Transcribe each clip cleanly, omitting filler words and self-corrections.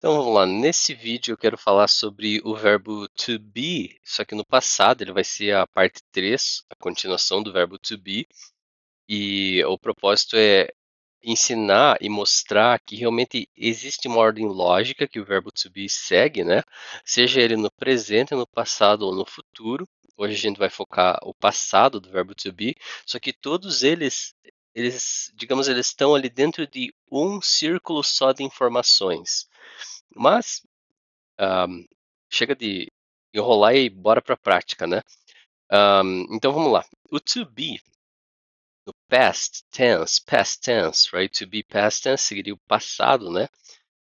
Então vamos lá, nesse vídeo eu quero falar sobre o verbo to be, só que no passado ele vai ser a parte 3, a continuação do verbo to be, e o propósito é ensinar e mostrar que realmente existe uma ordem lógica que o verbo to be segue, né? Seja ele no presente, no passado ou no futuro. Hoje a gente vai focar o passado do verbo to be, só que todos digamos, eles estão ali dentro de um círculo só de informações. Mas chega de enrolar e bora para a prática, né? Então vamos lá. O to be no past tense, right? To be past tense seria o passado, né?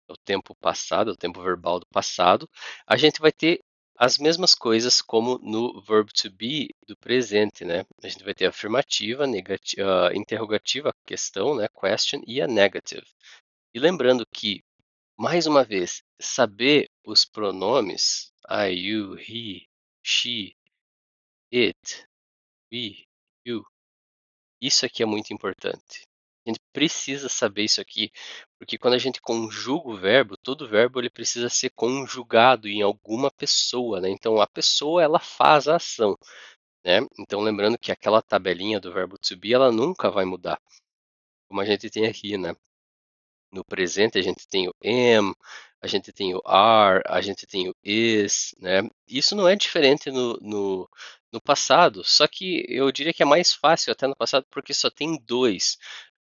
O tempo passado, o tempo verbal do passado. A gente vai ter as mesmas coisas como no verbo to be do presente, né? A gente vai ter a afirmativa, negativa, interrogativa, questão, né? Question e a negative. E lembrando que mais uma vez, saber os pronomes I, you, he, she, it, we, you, isso aqui é muito importante. A gente precisa saber isso aqui, porque quando a gente conjuga o verbo, todo verbo ele precisa ser conjugado em alguma pessoa, né? Então a pessoa ela faz a ação, né? Então lembrando que aquela tabelinha do verbo to be ela nunca vai mudar, como a gente tem aqui, né? No presente a gente tem o am, a gente tem o are, a gente tem o is, né? Isso não é diferente no passado, só que eu diria que é mais fácil até no passado porque só tem dois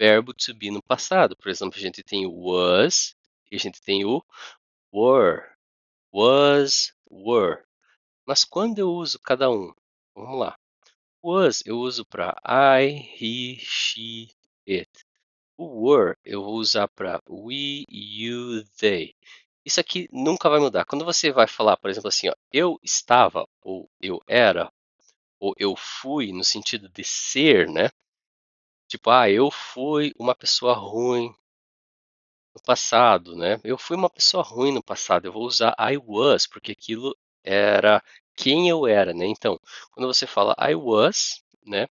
verbos to be no passado. Por exemplo, a gente tem o was e a gente tem o were. Was, were. Mas quando eu uso cada um? Vamos lá. Was eu uso para I, he, she, it. O were eu vou usar para we, you, they. Isso aqui nunca vai mudar. Quando você vai falar, por exemplo, assim, ó, eu estava, ou eu era, ou eu fui, no sentido de ser, né? Tipo, eu fui uma pessoa ruim no passado, né? Eu fui uma pessoa ruim no passado. Eu vou usar I was, porque aquilo era quem eu era, né? Então, quando você fala I was, né?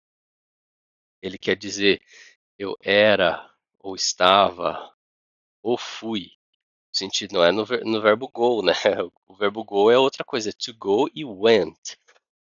Ele quer dizer eu era, ou estava, ou fui. O sentido não é no verbo go, né? O verbo go é outra coisa, to go e went,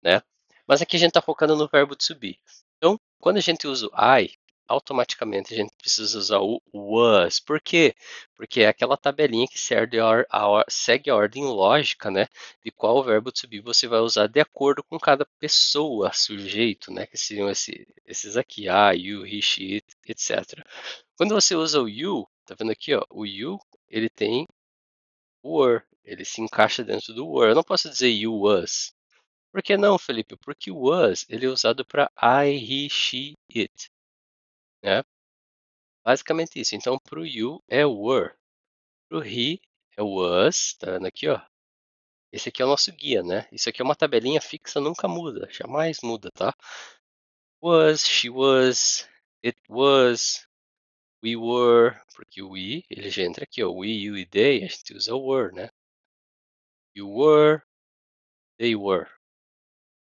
né? Mas aqui a gente está focando no verbo to be. Então, quando a gente usa o I, automaticamente a gente precisa usar o was. Por quê? Porque é aquela tabelinha que segue a ordem lógica, né? De qual verbo to be você vai usar de acordo com cada pessoa, sujeito, né? Que seriam esses aqui, I, you, he, she, it, etc. Quando você usa o you, tá vendo aqui, ó? O you, ele tem o were, ele se encaixa dentro do were. Eu não posso dizer you was. Por que não, Felipe? Porque o was ele é usado para I, he, she, it, né? Basicamente isso. Então, para o you é were, para o he é was, tá vendo aqui, ó? Esse aqui é o nosso guia, né? Isso aqui é uma tabelinha fixa, nunca muda, jamais muda, tá? Was, she was, it was, we were, porque o we, ele já entra aqui, ó. We, you e they, a gente usa o were, né? You were, they were.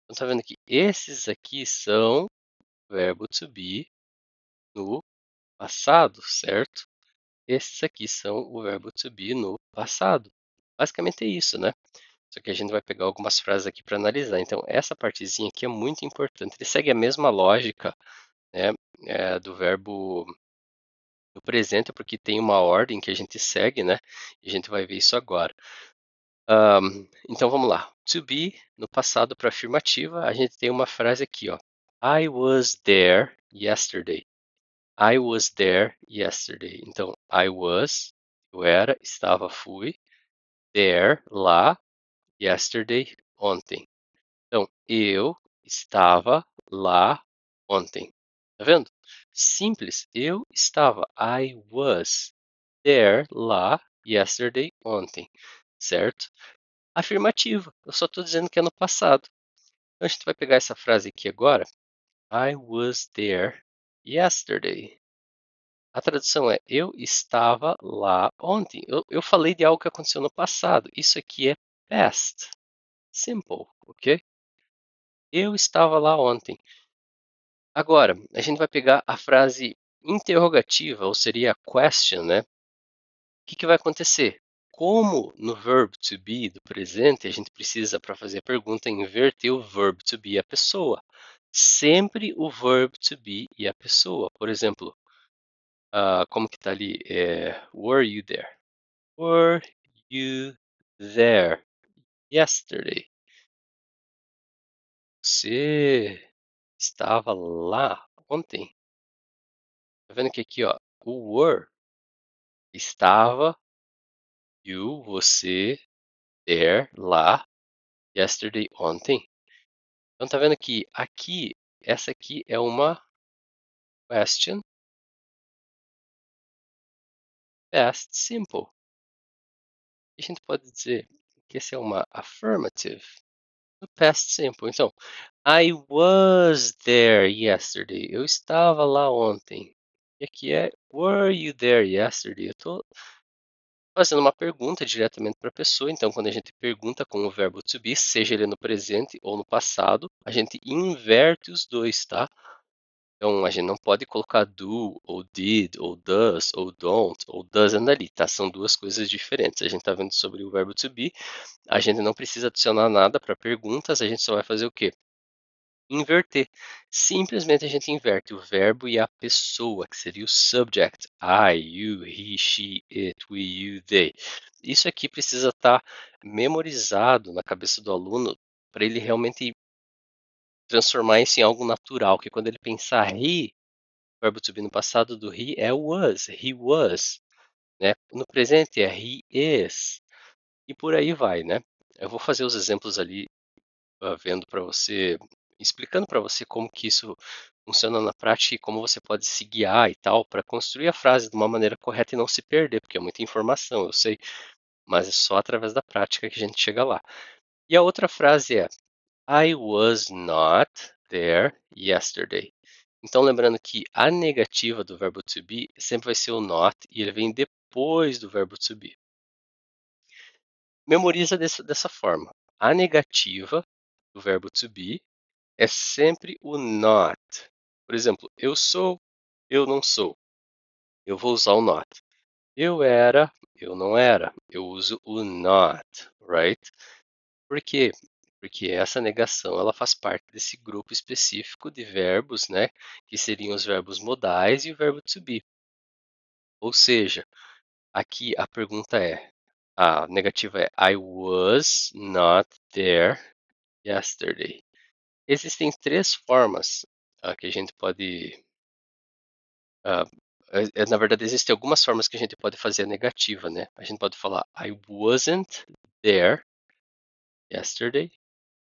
Então tá vendo que esses aqui são verbo to be no passado, certo? Esses aqui são o verbo to be no passado. Basicamente é isso, né? Só que a gente vai pegar algumas frases aqui para analisar. Então, essa partezinha aqui é muito importante. Ele segue a mesma lógica, né, do verbo no presente, porque tem uma ordem que a gente segue, né? E a gente vai ver isso agora. Então, vamos lá. To be, no passado para afirmativa, a gente tem uma frase aqui, ó. I was there yesterday. I was there yesterday. Então, I was, eu era, estava, fui. There, lá. Yesterday, ontem. Então, eu estava lá ontem. Tá vendo? Simples. Eu estava. I was there, lá, yesterday, ontem. Certo? Afirmativo. Eu só estou dizendo que é no passado. Então, a gente vai pegar essa frase aqui agora. I was there yesterday. A tradução é eu estava lá ontem. Eu falei de algo que aconteceu no passado. Isso aqui é past. Simple, ok? Eu estava lá ontem. Agora, a gente vai pegar a frase interrogativa, ou seria question, né? O que vai acontecer? como no verb to be do presente, a gente precisa, para fazer a pergunta, inverter o verb to be e a pessoa. Sempre o verb to be e a pessoa. Por exemplo, como que tá ali? Were you there? Were you there yesterday? Você estava lá ontem? Tá vendo que aqui, ó, o were estava, you, você, there, lá, yesterday, ontem. Então tá vendo que aqui, essa aqui é uma question past simple. A gente pode dizer que esse é uma affirmative no past simple. Então, I was there yesterday. Eu estava lá ontem. E aqui é were you there yesterday? Eu estou fazendo uma pergunta diretamente para a pessoa. Então, quando a gente pergunta com o verbo to be, seja ele no presente ou no passado, a gente inverte os dois, tá? Então, a gente não pode colocar do, ou did, ou does, ou don't, ou doesn't ali, tá? São duas coisas diferentes. A gente está vendo sobre o verbo to be, a gente não precisa adicionar nada para perguntas, a gente só vai fazer o quê? Inverter. Simplesmente a gente inverte o verbo e a pessoa, que seria o subject. I, you, he, she, it, we, you, they. Isso aqui precisa estar memorizado na cabeça do aluno para ele realmente transformar isso em algo natural, que quando ele pensar he, verbo to be no passado do he é was, he was, né? No presente é he is, e por aí vai, né? Eu vou fazer os exemplos ali, vendo para você, explicando para você como que isso funciona na prática e como você pode se guiar e tal, para construir a frase de uma maneira correta e não se perder, porque é muita informação, eu sei, mas é só através da prática que a gente chega lá. E a outra frase é I was not there yesterday. Então, lembrando que a negativa do verbo to be sempre vai ser o not e ele vem depois do verbo to be. Memoriza dessa forma. A negativa do verbo to be é sempre o not. Por exemplo, eu sou, eu não sou. Eu vou usar o not. Eu era, eu não era. Eu uso o not, right? Por quê? Porque essa negação ela faz parte desse grupo específico de verbos, né? Que seriam os verbos modais e o verbo to be. Ou seja, aqui a pergunta é, a negativa é I was not there yesterday. Existem três formas que a gente pode. ah, Na verdade, existem algumas formas que a gente pode fazer a negativa, né? A gente pode falar I wasn't there yesterday,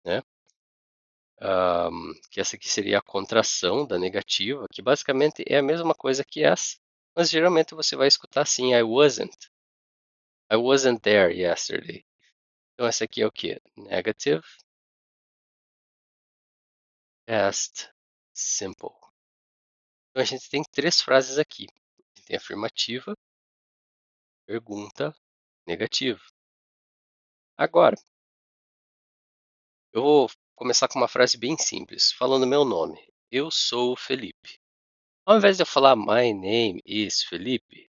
né? Que essa aqui seria a contração da negativa, que basicamente é a mesma coisa que essa, mas geralmente você vai escutar assim, I wasn't there yesterday. Então essa aqui é o que? Negative, past, simple. Então a gente tem três frases aqui. A gente tem afirmativa, pergunta, negativa. Agora, eu vou começar com uma frase bem simples, falando meu nome. Eu sou Felipe. Ao invés de eu falar My name is Felipe,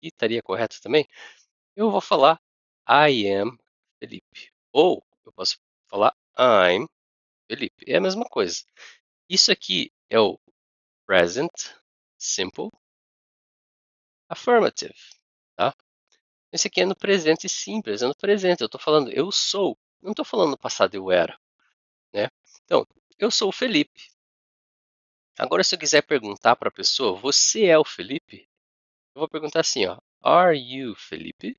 e estaria correto também, eu vou falar I am Felipe. Ou eu posso falar I'm Felipe. É a mesma coisa. Isso aqui é o present simple affirmative, tá? Esse aqui é no presente simples, é no presente. Eu estou falando eu sou, não estou falando no passado eu era, né? Então, eu sou o Felipe. Agora, se eu quiser perguntar para a pessoa, você é o Felipe? Eu vou perguntar assim, ó, Are you Felipe?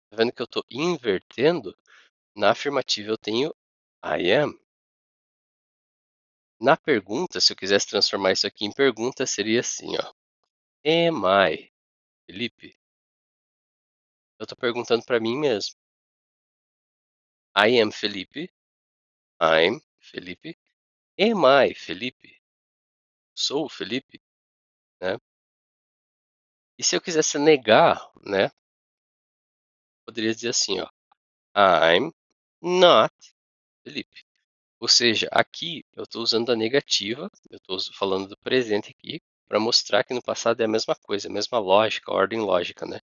Tá vendo que eu estou invertendo? Na afirmativa eu tenho I am. Na pergunta, se eu quisesse transformar isso aqui em pergunta, seria assim, ó. Am I Felipe? Eu estou perguntando para mim mesmo. I am Felipe. I'm Felipe. Am I Felipe? Sou o Felipe, né? E se eu quisesse negar, né? Poderia dizer assim, ó. I'm not Felipe. Ou seja, aqui eu estou usando a negativa, eu estou falando do presente aqui, para mostrar que no passado é a mesma coisa, a mesma lógica, a ordem lógica, né?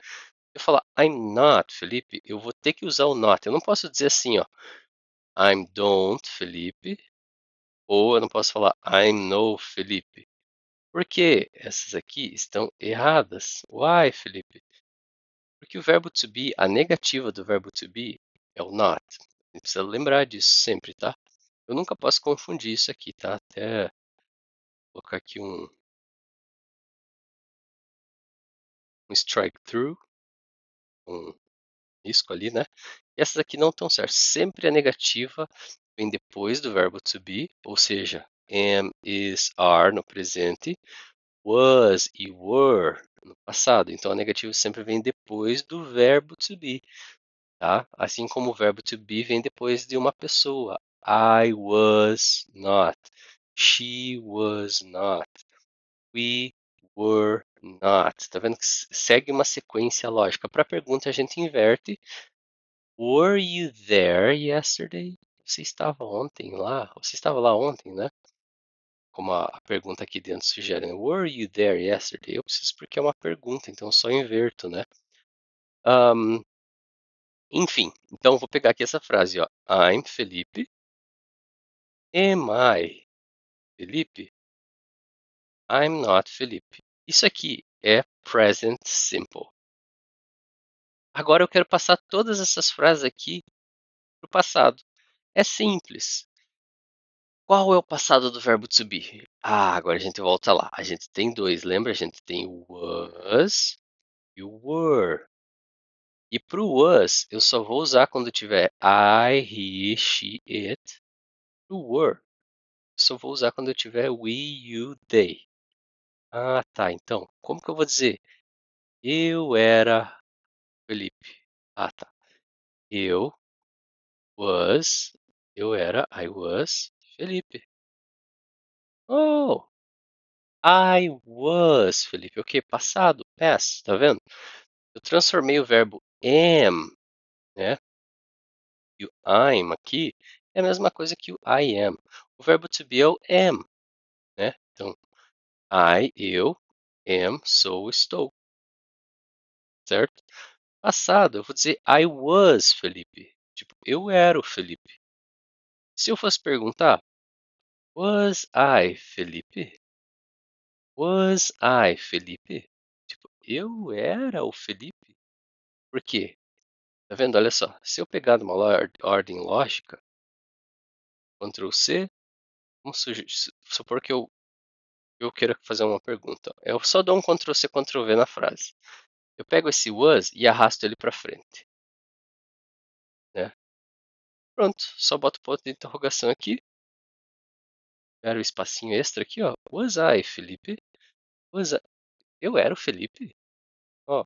Eu falar I'm not Felipe, eu vou ter que usar o not. Eu não posso dizer assim, ó, I'm don't Felipe, ou eu não posso falar I'm no Felipe. Por que essas aqui estão erradas? Why, Felipe? Porque o verbo to be, a negativa do verbo to be é o not. A gente precisa lembrar disso sempre, tá? Eu nunca posso confundir isso aqui, tá? Até colocar aqui um strike through, um risco ali, né? E essas aqui não estão certas. Sempre a negativa vem depois do verbo to be, ou seja, am, is, are no presente, was e were no passado. Então a negativa sempre vem depois do verbo to be, tá? Assim como o verbo to be vem depois de uma pessoa. I was not. She was not. We were not. Tá vendo que segue uma sequência lógica. Para a pergunta a gente inverte. Were you there yesterday? Você estava ontem lá? Você estava lá ontem, né? Como a pergunta aqui dentro sugere, né? Were you there yesterday? Eu preciso porque é uma pergunta, então eu só inverto, né? Um, enfim, então eu vou pegar aqui essa frase, ó. I'm Felipe. Am I Felipe? I'm not Felipe. Isso aqui é present simple. Agora eu quero passar todas essas frases aqui para o passado. É simples. Qual é o passado do verbo to be? Ah, agora a gente volta lá. A gente tem dois, lembra? A gente tem o was e o were. E pro was, eu só vou usar quando tiver I, he, she, it. Pro were, eu só vou usar quando eu tiver we, you, they. Ah, tá. Então, como que eu vou dizer? Eu era Felipe. Ah, tá. Eu was, eu era, I was Felipe. Oh, I was Felipe. Ok, passado, past, tá vendo? Eu transformei o verbo am, né? E o I'm aqui é a mesma coisa que o I am. O verbo to be é o am, né? Então, eu, am, sou, estou, certo? Passado, eu vou dizer I was Felipe. Tipo, eu era o Felipe. Se eu fosse perguntar, was I Felipe? Was I Felipe? Tipo, eu era o Felipe? Por quê? Tá vendo? Olha só. Se eu pegar numa ordem lógica, Ctrl C, vamos supor que eu queira fazer uma pergunta. Eu só dou um Ctrl C, Ctrl V na frase. Eu pego esse was e arrasto ele para frente, né? Pronto, só boto o ponto de interrogação aqui. Era o espacinho extra aqui, ó. Was I, Felipe? Was I... Eu era o Felipe? Ó,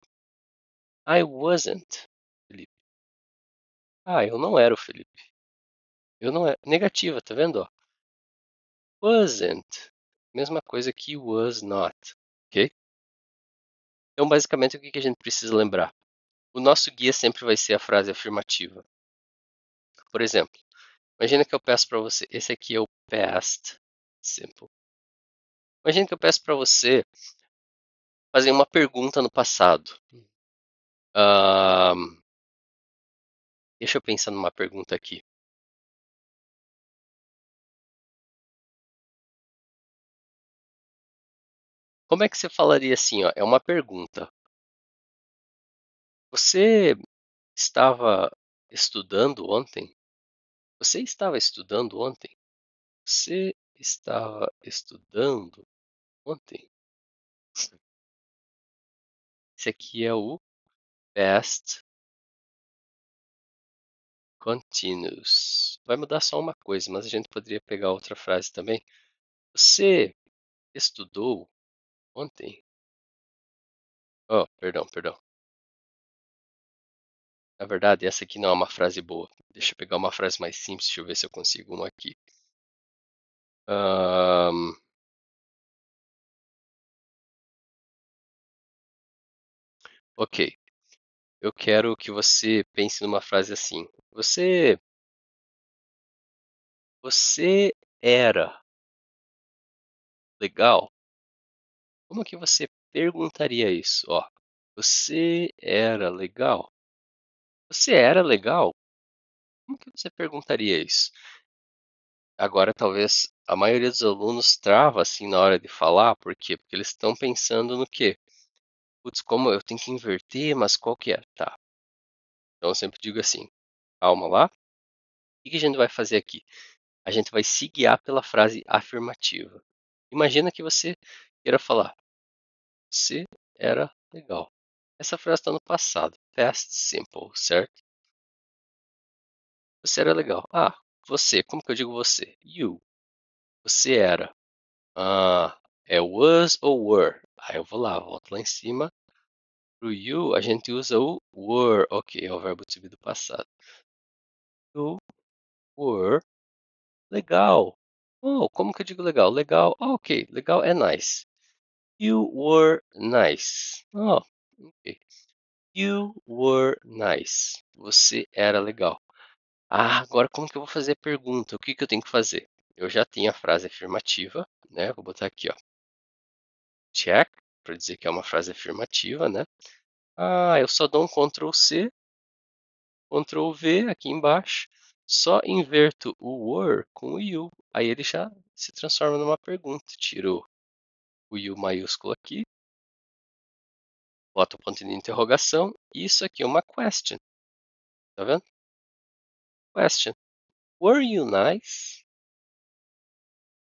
I wasn't, Felipe. Ah, eu não era o Felipe. Eu não era. Negativa, tá vendo? Ó? Wasn't. Mesma coisa que was not, ok? Então, basicamente, o que a gente precisa lembrar? O nosso guia sempre vai ser a frase afirmativa. Por exemplo, imagina que eu peço para você, esse aqui é o past simple. Imagina que eu peço para você fazer uma pergunta no passado. Ahn, deixa eu pensar numa pergunta aqui. Como é que você falaria assim, ó? É uma pergunta. Você estava estudando ontem? Você estava estudando ontem? Você estava estudando ontem? Esse aqui é o past continuous. Vai mudar só uma coisa, mas a gente poderia pegar outra frase também. Você estudou ontem? Oh, perdão. Na verdade, essa aqui não é uma frase boa. Deixa eu pegar uma frase mais simples. Deixa eu ver se eu consigo uma aqui. Ahn, ok. Eu quero que você pense numa frase assim. Você era legal? Como que você perguntaria isso? Ó, Você era legal? Você era legal? Como que você perguntaria isso? Agora, talvez a maioria dos alunos trava assim na hora de falar, por quê? Porque eles estão pensando no quê? Putz, como eu tenho que inverter, mas qual que é? Tá. Então eu sempre digo assim, calma lá. O que que a gente vai fazer aqui? A gente vai se guiar pela frase afirmativa. Imagina que você queira falar, você era legal. Essa frase está no passado, past simple, certo? Você era legal. Ah, você, como que eu digo você? You. Você era. Ah, é was ou were? Aí eu vou lá, volto lá em cima. Pro you, a gente usa o were. Ok, é o verbo to be do passado. You were legal. Oh, como que eu digo legal? Legal, ok. Legal é nice. You were nice. Oh, ok. You were nice. Você era legal. Ah, agora como que eu vou fazer a pergunta? O que que eu tenho que fazer? Eu já tenho a frase afirmativa, né? Vou botar aqui, ó. Check, para dizer que é uma frase afirmativa, né? Ah, eu só dou um Ctrl C, Ctrl V aqui embaixo. Só inverto o were com o you. Aí ele já se transforma numa pergunta. Tiro o you maiúsculo aqui, boto o ponto de interrogação. Isso aqui é uma question. Tá vendo? Question. Were you nice?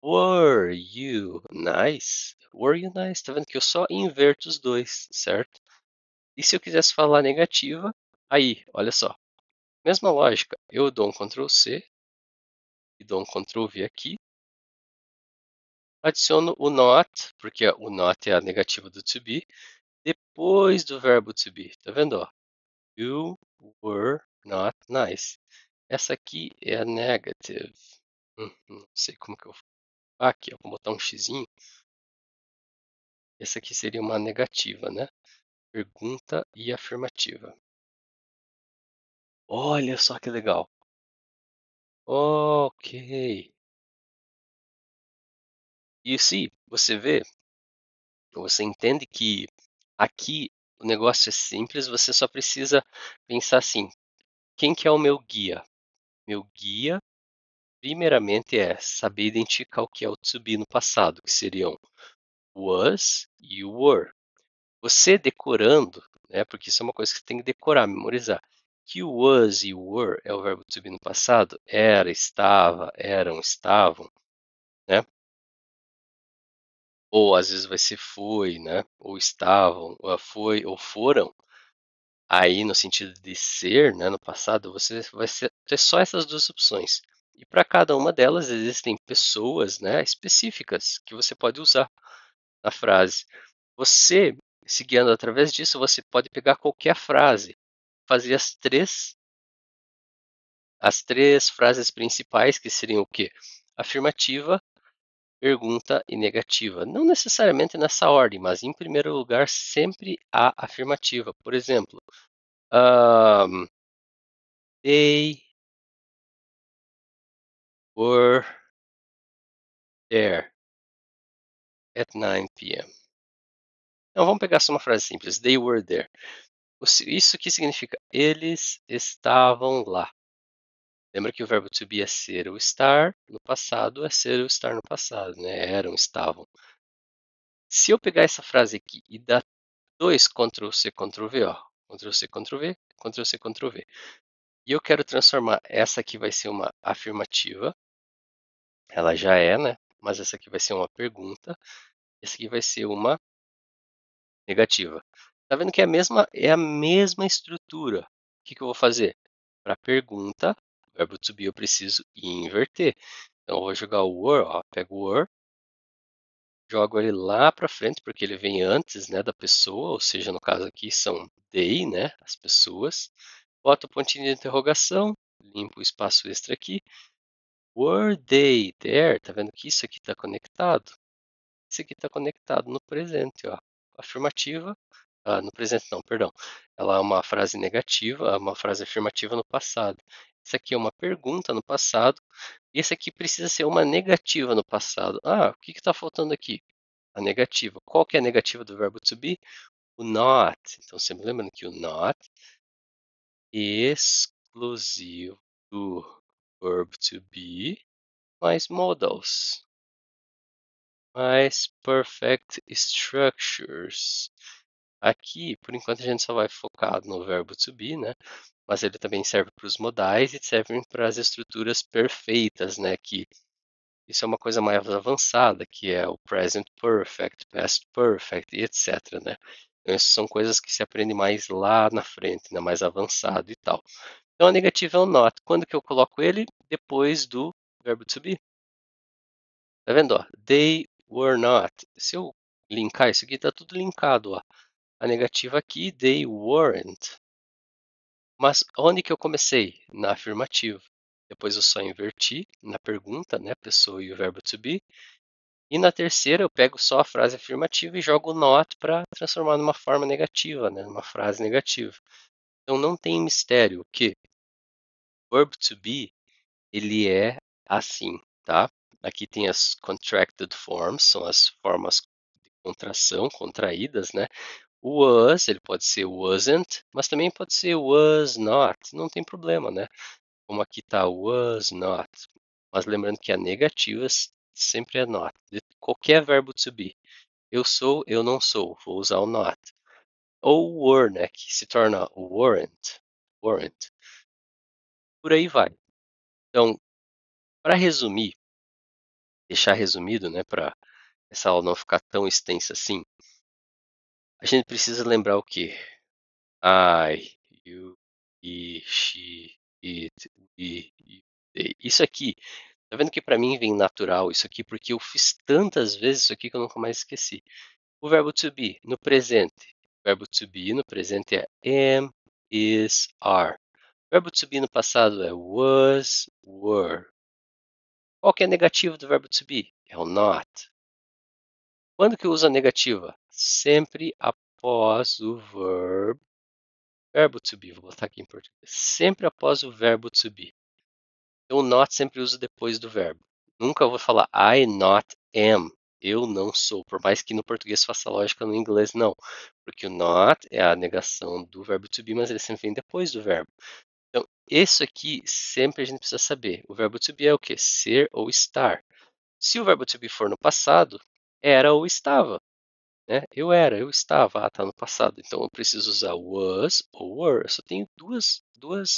Were you nice? Were you nice? Tá vendo que eu só inverto os dois, certo? E se eu quisesse falar negativa, aí, olha só. Mesma lógica, eu dou um Ctrl C e dou um Ctrl V aqui. Adiciono o not, porque o not é a negativa do to be, depois do verbo to be. Tá vendo? Ó? You were not nice. Essa aqui é a negative. Não sei como que eu. Aqui, ó, vou botar um xizinho. Essa aqui seria uma negativa, né? Pergunta e afirmativa. Olha só que legal. Ok. E se você vê, você entende que aqui o negócio é simples, você só precisa pensar assim: quem que é o meu guia? Meu guia, primeiramente, é saber identificar o que é o to be no passado, que seriam was e were. Você decorando, né, porque isso é uma coisa que você tem que decorar, memorizar, que o was e o were é o verbo to be no passado, era, estava, eram, estavam, né? Ou às vezes vai ser foi, né? Ou estavam, ou foi, ou foram. Aí, no sentido de ser, né, no passado, você vai ter só essas duas opções. E para cada uma delas existem pessoas, né, específicas que você pode usar na frase. Você, se guiando através disso, você pode pegar qualquer frase, fazer as três frases principais, que seriam o quê? Afirmativa, pergunta e negativa. Não necessariamente nessa ordem, mas em primeiro lugar sempre a afirmativa. Por exemplo, they were there at 9 p.m. Então vamos pegar só uma frase simples. They were there. Isso aqui significa eles estavam lá. Lembra que o verbo to be é ser ou estar no passado, é ser ou estar no passado, né? Eram, estavam. Se eu pegar essa frase aqui e dar dois Ctrl C, Ctrl V, ó. Ctrl C, Ctrl V, Ctrl C, Ctrl V. E eu quero transformar essa aqui vai ser uma afirmativa. Ela já é, né? Mas essa aqui vai ser uma pergunta. Essa aqui vai ser uma negativa. Tá vendo que é a mesma estrutura. O que que eu vou fazer? Para pergunta, verbo to be eu preciso inverter. Então eu vou jogar o were, ó, pego o were, jogo ele lá para frente porque ele vem antes, né, da pessoa, ou seja, no caso aqui são they, né, as pessoas. Boto o pontinho de interrogação, limpo o espaço extra aqui. Were they there? Tá vendo que isso aqui está conectado? Isso aqui está conectado no presente, ó. Afirmativa. No presente não, perdão. Ela é uma frase negativa, uma frase afirmativa no passado. Isso aqui é uma pergunta no passado. E esse aqui precisa ser uma negativa no passado. O que está faltando aqui? A negativa. Qual que é a negativa do verbo to be? O not, então sempre lembrando que o not exclusivo do verb to be mais modals, mais perfect structures. Aqui, por enquanto, a gente só vai focar no verbo to be, né? Mas ele também serve para os modais e serve para as estruturas perfeitas, né? Que isso é uma coisa mais avançada, que é o present perfect, past perfect e etc, né? Então, essas são coisas que se aprende mais lá na frente, né? Mais avançado e tal. Então, a negativa é o not. Quando que eu coloco ele? Depois do verbo to be. Tá vendo? Ó? They were not. Se eu linkar isso aqui, está tudo linkado. Ó. A negativa aqui, they weren't. Mas onde que eu comecei? Na afirmativa. Depois eu só inverti na pergunta, né? Pessoa e o verbo to be. E na terceira eu pego só a frase afirmativa e jogo o not para transformar numa forma negativa, né? Numa frase negativa. Então não tem mistério que o verb to be ele é assim, tá? Aqui tem as contracted forms, são as formas de contração, contraídas, né? O was, ele pode ser wasn't, mas também pode ser was not, não tem problema, né? Como aqui está was not. Mas lembrando que a negativa sempre é not, de qualquer verbo to be. Eu sou, eu não sou, vou usar o not. Ou were, né, que se torna weren't, weren't. Por aí vai. Então, para resumir, deixar resumido, né, para essa aula não ficar tão extensa assim, a gente precisa lembrar o quê? I, you, he, she, it, we, you, they. Isso aqui, tá vendo que para mim vem natural isso aqui, porque eu fiz tantas vezes isso aqui que eu nunca mais esqueci. O verbo to be no presente. O verbo to be no presente é am, is, are. O verbo to be no passado é was, were. Qual que é a negativa do verbo to be? É o not. Quando que usa a negativa? Sempre após o verbo to be. Vou botar aqui em português. Sempre após o verbo to be. Então, o not sempre uso depois do verbo. Nunca vou falar I not am. Eu não sou. Por mais que no português faça lógica, no inglês não. Porque o not é a negação do verbo to be, mas ele sempre vem depois do verbo. Então, isso aqui sempre a gente precisa saber. O verbo to be é o quê? Ser ou estar. Se o verbo to be for no passado, era ou estava. Né? Eu era, eu estava, tá no passado. Então eu preciso usar was ou were. Eu só tenho duas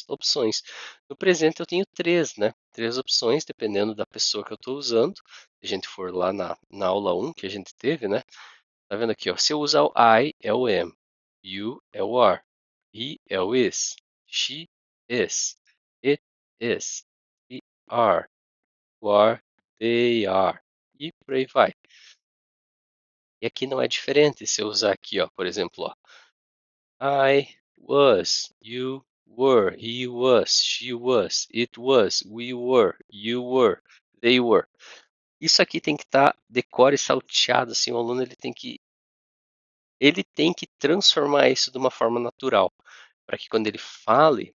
opções. No presente eu tenho três, né? Três opções, dependendo da pessoa que eu estou usando. Se a gente for lá na aula 1 que a gente teve, né? Tá vendo aqui, ó? Se eu usar o I, é o am. You é o are. He é o is. She is. It is. We are. You are. They are. E por aí vai. E aqui não é diferente. Se eu usar aqui, ó, por exemplo, ó, I was, you were, he was, she was, it was, we were, you were, they were. Isso aqui tem que estar decore salteado, assim, o aluno ele tem que transformar isso de uma forma natural, para que quando ele fale,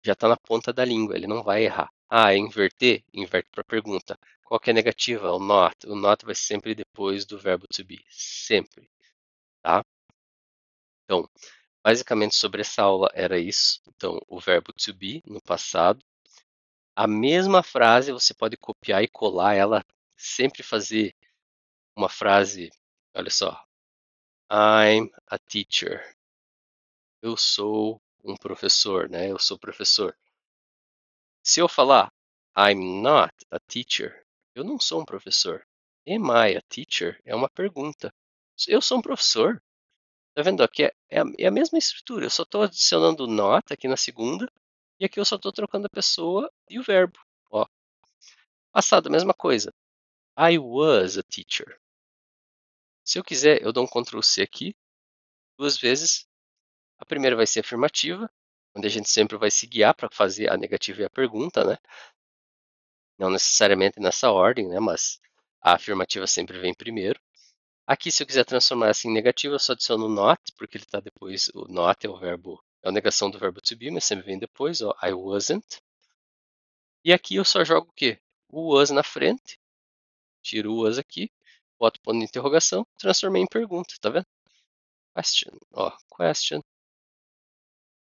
já está na ponta da língua, ele não vai errar. Ah, inverter? Inverte para a pergunta. Qual que é a negativa? O not. O not vai sempre depois do verbo to be, sempre, tá? Então, basicamente sobre essa aula era isso. Então, o verbo to be no passado. A mesma frase você pode copiar e colar ela, sempre fazer uma frase, olha só, I'm a teacher. Eu sou um professor, né? Eu sou professor. Se eu falar I'm not a teacher, eu não sou um professor. Am I a teacher? É uma pergunta. Eu sou um professor. Tá vendo aqui? É a mesma estrutura. Eu só estou adicionando not aqui na segunda. E aqui eu só estou trocando a pessoa e o verbo. Ó. Passado, a mesma coisa. I was a teacher. Se eu quiser, eu dou um Ctrl C aqui, duas vezes. A primeira vai ser afirmativa, onde a gente sempre vai se guiar para fazer a negativa e a pergunta, né? Não necessariamente nessa ordem, né? Mas a afirmativa sempre vem primeiro. Aqui, se eu quiser transformar essa em negativa, eu só adiciono not, porque ele está depois. O not é o verbo, é a negação do verbo to be, mas sempre vem depois. Ó, I wasn't. E aqui eu só jogo o quê? O was na frente. Tiro o was aqui, boto ponto de interrogação, transformei em pergunta, tá vendo? question. Ó, question,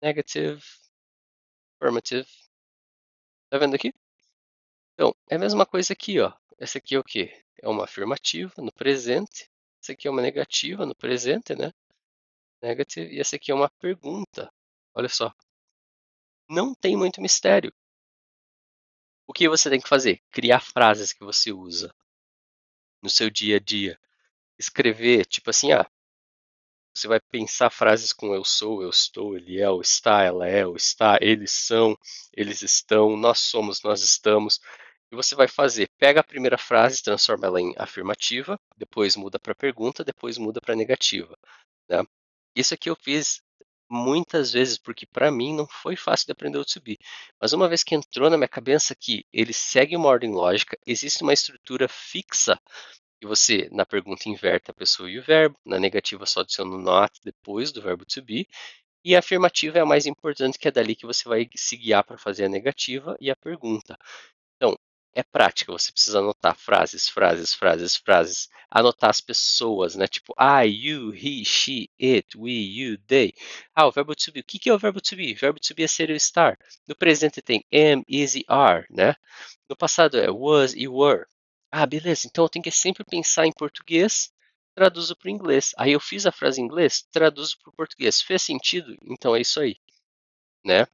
negative, affirmative. Tá vendo aqui? Então, é a mesma coisa aqui, ó. Essa aqui é o quê? É uma afirmativa no presente. Essa aqui é uma negativa no presente, né? Negative. E essa aqui é uma pergunta. Olha só. Não tem muito mistério. O que você tem que fazer? Criar frases que você usa no seu dia a dia. Escrever, tipo assim, você vai pensar frases com eu sou, eu estou, ele é, ou está, ela é, ou está, eles são, eles estão, nós somos, nós estamos. E você vai fazer, pega a primeira frase, transforma ela em afirmativa, depois muda para pergunta, depois muda para negativa, né? Isso aqui eu fiz muitas vezes, porque para mim não foi fácil de aprender o to be. Mas uma vez que entrou na minha cabeça que ele segue uma ordem lógica, existe uma estrutura fixa e você, na pergunta, inverte a pessoa e o verbo, na negativa só adiciona o not depois do verbo to be, e a afirmativa é a mais importante, que é dali que você vai se guiar para fazer a negativa e a pergunta. Então, é prática, você precisa anotar frases, frases, frases, frases, anotar as pessoas, né? Tipo, I, you, he, she, it, we, you, they. O verbo to be. O que é o verbo to be? O verbo to be é ser ou estar. No presente tem am, is e are, né? No passado é was e were. Beleza. Então eu tenho que sempre pensar em português, traduzo para o inglês. Aí eu fiz a frase em inglês, traduzo para o português. Fez sentido? Então é isso aí, né?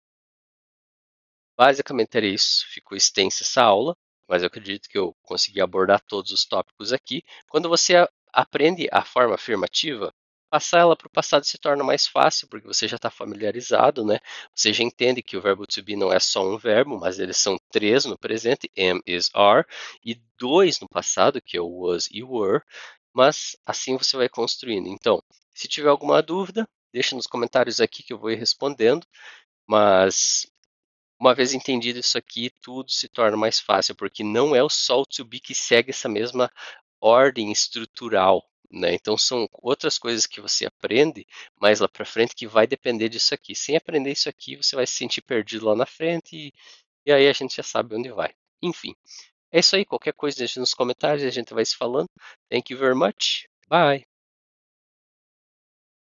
Basicamente era isso. Ficou extensa essa aula, mas eu acredito que eu consegui abordar todos os tópicos aqui. Quando você aprende a forma afirmativa, passar ela para o passado se torna mais fácil, porque você já está familiarizado, né? Você já entende que o verbo to be não é só um verbo, mas eles são três no presente, am, is, are, e dois no passado, que é o was e were, mas assim você vai construindo. Então, se tiver alguma dúvida, deixa nos comentários aqui que eu vou ir respondendo, mas uma vez entendido isso aqui, tudo se torna mais fácil, porque não é o só o to be que segue essa mesma ordem estrutural, né? Então são outras coisas que você aprende mais lá para frente que vai depender disso aqui. Sem aprender isso aqui, você vai se sentir perdido lá na frente e aí a gente já sabe onde vai. Enfim, é isso aí. Qualquer coisa deixa nos comentários, a gente vai se falando. Thank you very much. Bye.